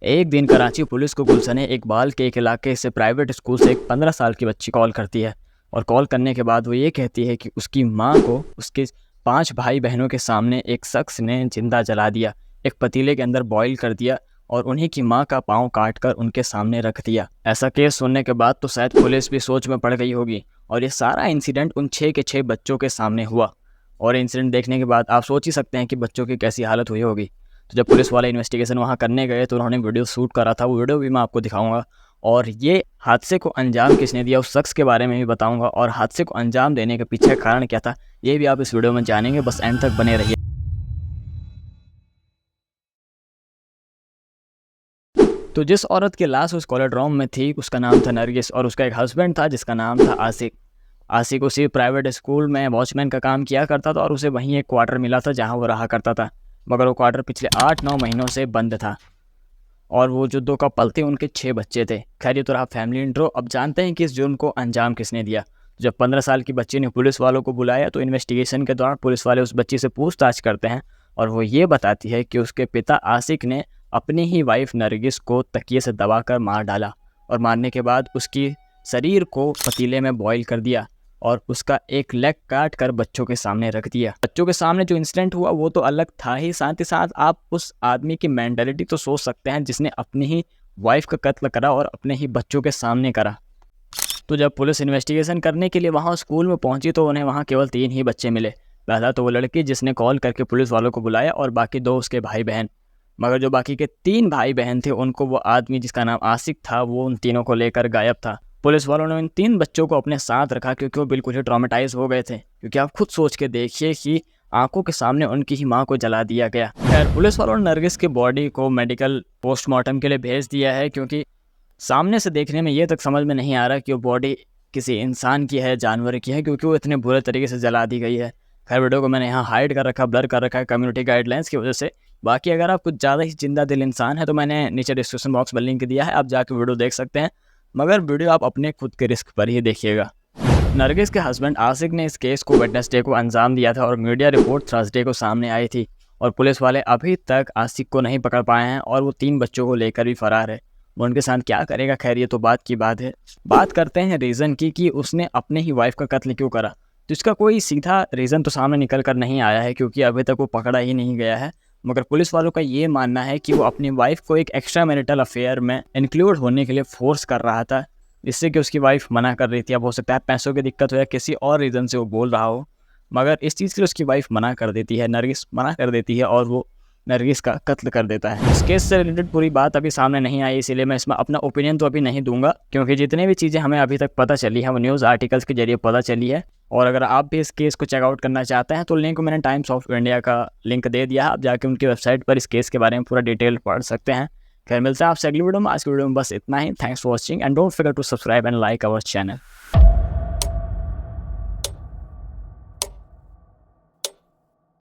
एक दिन कराची पुलिस को गुलशने इकबाल के एक इलाके से प्राइवेट स्कूल से एक 15 साल की बच्ची कॉल करती है। और कॉल करने के बाद वो ये कहती है कि उसकी माँ को उसके 5 भाई बहनों के सामने एक शख्स ने जिंदा जला दिया, एक पतीले के अंदर बॉईल कर दिया और उन्हीं की माँ का पाँव काट कर उनके सामने रख दिया। ऐसा केस सुनने के बाद तो शायद पुलिस भी सोच में पड़ गई होगी। और ये सारा इंसिडेंट उन 6 के 6 बच्चों के सामने हुआ। और इंसिडेंट देखने के बाद आप सोच ही सकते हैं कि बच्चों की कैसी हालत हुई होगी। तो जब पुलिस वाले इन्वेस्टिगेशन वहाँ करने गए तो उन्होंने वीडियो शूट करा था, वो वीडियो भी मैं आपको दिखाऊंगा। और ये हादसे को अंजाम किसने दिया उस शख्स के बारे में भी बताऊंगा, और हादसे को अंजाम देने के पीछे कारण क्या था ये भी आप इस वीडियो में जानेंगे। बस एंड तक बने रहिए। तो जिस औरत की लाश उस कॉलेड्रोम में थी उसका नाम था नरगिस, और उसका एक हस्बैंड था जिसका नाम था आसिक। आसिक उसी प्राइवेट स्कूल में वॉचमैन का काम किया करता था और उसे वहीं एक क्वार्टर मिला था जहां वो रहा करता था। मगर वो क्वार्टर पिछले 8-9 महीनों से बंद था। और वो जो 2 कपल थे उनके 6 बच्चे थे। खैर ये तो रहा फैमिली इंट्रो। अब जानते हैं कि इस जुर्म को अंजाम किसने दिया। जब 15 साल की बच्ची ने पुलिस वालों को बुलाया तो इन्वेस्टिगेशन के दौरान पुलिस वाले उस बच्ची से पूछताछ करते हैं और वो ये बताती है कि उसके पिता आसिक ने अपनी ही वाइफ नरगिस को तकिए से दबाकर मार डाला और मारने के बाद उसकी शरीर को पतीले में बॉईल कर दिया और उसका एक लेग काट कर बच्चों के सामने रख दिया। बच्चों के सामने जो इंसिडेंट हुआ वो तो अलग था ही साथ आप उस आदमी की मेंटालिटी तो सोच सकते हैं जिसने अपनी ही वाइफ का कत्ल करा और अपने ही बच्चों के सामने करा। तो जब पुलिस इन्वेस्टिगेशन करने के लिए वहाँ स्कूल में पहुंची तो उन्हें वहाँ केवल 3 ही बच्चे मिले। पहला तो वो लड़की जिसने कॉल करके पुलिस वालों को बुलाया और बाकी 2 उसके भाई बहन। मगर जो बाकी के 3 भाई बहन थे उनको वो आदमी जिसका नाम आसिक था वो उन तीनों को लेकर गायब था। पुलिस वालों ने इन 3 बच्चों को अपने साथ रखा क्योंकि वो बिल्कुल ही ट्रॉमेटाइज हो गए थे। क्योंकि आप खुद सोच के देखिए कि आंखों के सामने उनकी ही माँ को जला दिया गया। खैर पुलिस वालों ने नरगिस की बॉडी को मेडिकल पोस्टमार्टम के लिए भेज दिया है क्योंकि सामने से देखने में ये तक समझ में नहीं आ रहा कि वो बॉडी किसी इंसान की है जानवर की है, क्योंकि वो इतने बुरे तरीके से जला दी गई है। खैर वीडियो को मैंने यहाँ हाइड कर रखा, ब्लर कर रखा है कम्युनिटी गाइडलाइंस की वजह से। बाकी अगर आप कुछ ज़्यादा ही जिंदा दिल इंसान है तो मैंने नीचे डिस्क्रिप्शन बॉक्स में लिंक दिया है, आप जाकर वीडियो देख सकते हैं। मगर वीडियो आप अपने खुद के रिस्क पर ही देखिएगा। नरगिस के हस्बैंड आसिक ने इस केस को वेडनेसडे को अंजाम दिया था और मीडिया रिपोर्ट थर्सडे को सामने आई थी। और पुलिस वाले अभी तक आसिक को नहीं पकड़ पाए हैं और वो 3 बच्चों को लेकर भी फरार है। वो उनके साथ क्या करेगा, खैर ये तो बात की बात है। बात करते हैं रीज़न की कि उसने अपने ही वाइफ का कत्ल क्यों करा। तो इसका कोई सीधा रीज़न तो सामने निकल कर नहीं आया है क्योंकि अभी तक वो पकड़ा ही नहीं गया है। मगर पुलिस वालों का ये मानना है कि वो अपनी वाइफ को एक एक्स्ट्रा मैरिटल अफेयर में इंक्लूड होने के लिए फोर्स कर रहा था, जिससे कि उसकी वाइफ मना कर रही थी। अब हो सकता है पैसों की दिक्कत हो या किसी और रीज़न से वो बोल रहा हो, मगर इस चीज़ के लिए उसकी वाइफ मना कर देती है, नरगिस मना कर देती है और वो नरगिस का कत्ल कर देता है। इस केस से रिलेटेड पूरी बात अभी सामने नहीं आई, इसीलिए मैं इसमें अपना ओपिनियन तो अभी नहीं दूंगा क्योंकि जितनी भी चीज़ें हमें अभी तक पता चली है वो न्यूज़ आर्टिकल्स के जरिए पता चली है। और अगर आप भी इस केस को चेकआउट करना चाहते हैं तो लिंक मैंने टाइम्स ऑफ इंडिया का लिंक दे दिया है, आप जाके उनकी वेबसाइट पर इस केस के बारे में पूरा डिटेल पढ़ सकते हैं। खैर मिलते हैं आपसे अगली वीडियो में। आज की वीडियो में बस इतना ही। Thanks for watching and don't forget to subscribe and like our channel.